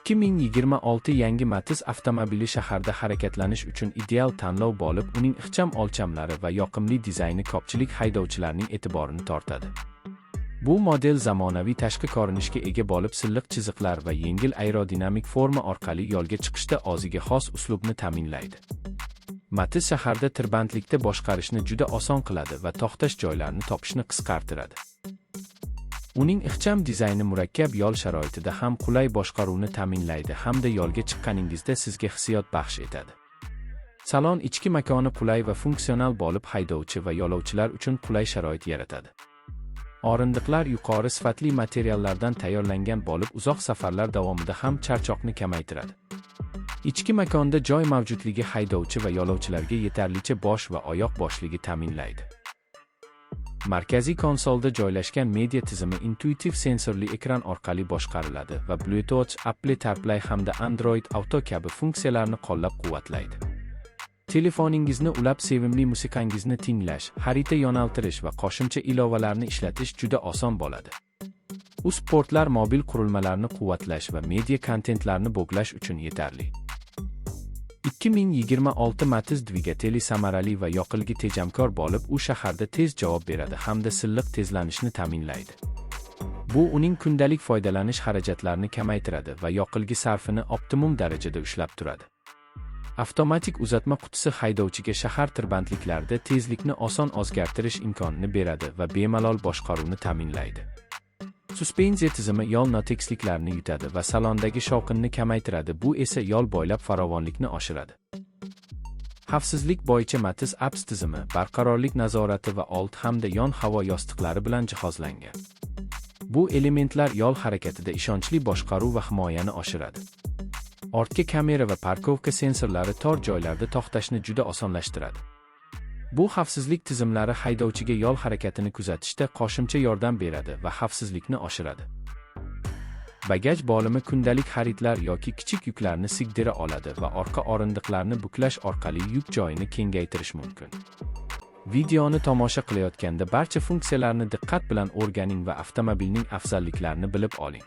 2026 yangi Matiz avtomobili shaharda harakatlanish uchun ideal tanlov bo'lib, uning ixcham o'lchamlari va yoqimli dizayni ko'pchilik haydovchilarning e'tiborini tortadi. Bu model zamonaviy tashqi ko'rinishga ega bo'lib, silliq chiziqlar va yengil aerodinamik forma orqali yo'lga chiqishda o'ziga xos uslubni ta'minlaydi. Matiz shaharda tirbandlikda boshqarishni juda oson qiladi va to'xtash joylarini topishni qisqartiradi. Uning ixcham dizayni murakkab yo'l sharoitida ham qulay boshqaruvni ta'minlaydi hamda yo'lga chiqqaningizda sizga hissiyot baxsh etadi. Salon ichki makoni qulay va funksional bo'lib, haydovchi va yo'lovchilar uchun qulay sharoit yaratadi. O'rindiqlar yuqori sifatli materiallardan tayyorlangan bo'lib, uzoq safarlar davomida ham charchoqni kamaytiradi. Ichki makonda joy mavjudligi haydovchi va yo'lovchilarga yetarlicha bosh va oyoq bo'shligi ta'minlaydi. Markaziy konsolda joylashgan media tizimi intuitiv sensorli ekran orqali boshqariladi va Bluetooth, Apple CarPlay hamda Android Auto kabi funksiyalarni qo'llab-quvvatlaydi. Telefoningizni ulab sevimli musiqangizni tinglash, xarita yo'naltirish va qo'shimcha ilovalarni ishlatish juda oson bo'ladi. Portlar mobil qurilmalarni quvvatlash va media kontentlarni bog'lash uchun yetarli. 2026 Matiz dvigateli samarali va yoqilgi tejamkor bo'lib, u shaharda tez javob beradi hamda silliq tezlanishni ta'minlaydi. Bu uning kundalik foydalanish xarajatlarini kamaytiradi va yoqilgi sarfini optimum darajada ushlab turadi. Avtomatik uzatma qutisi haydovchiga shahar tirbandliklarida tezlikni oson o'zgartirish imkonini beradi va bemalol boshqaruvni ta'minlaydi. Suspenziya tizimi yo'l notekisliklarni yutadi va salondagi shovqinni kamaytiradi, bu esa yo'l bo'ylab farovonlikni oshiradi. Xavfsizlik bo'yicha Matiz Apps tizimi barqarorlik nazorati va old hamda yon havo yostiqlari bilan jihozlangan. Bu elementlar yo'l harakatida ishonchli boshqaruv va himoyani oshiradi. Ortga kamera va parkovka sensorlari tor joylarda to'xtashni juda osonlashtiradi. Bu xavfsizlik tizimlari haydovchiga yo'l harakatini kuzatishda qo'shimcha yordam beradi va xavfsizlikni oshiradi. Bagaj bo'limi kundalik xaridlar yoki kichik yuklarni sigdira oladi va orqa o'rindiqlarni buklash orqali yuk joyini kengaytirish mumkin. Videoni tomosha qilayotganda barcha funksiyalarni diqqat bilan o'rganing va avtomobilning afzalliklarini bilib oling.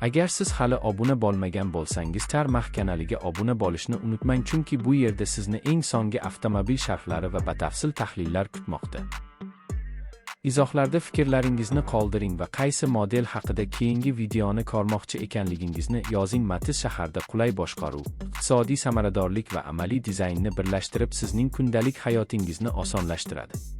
Agar siz hali obuna bo'lmagan bo'lsangiz, Tarmax kanaliga obuna bo'lishni unutmang, chunki bu yerda sizni eng so'nggi avtomobil sharhlari va batafsil tahlillar kutmoqda. Izohlarda fikrlaringizni qoldiring va qaysi model haqida keyingi videoni ko'rmoqchi ekanligingizni yozing. Matiz shaharda qulay boshqaruv, iqtisodiy samaradorlik va amaliy dizaynni birlashtirib sizning kundalik hayotingizni osonlashtiradi.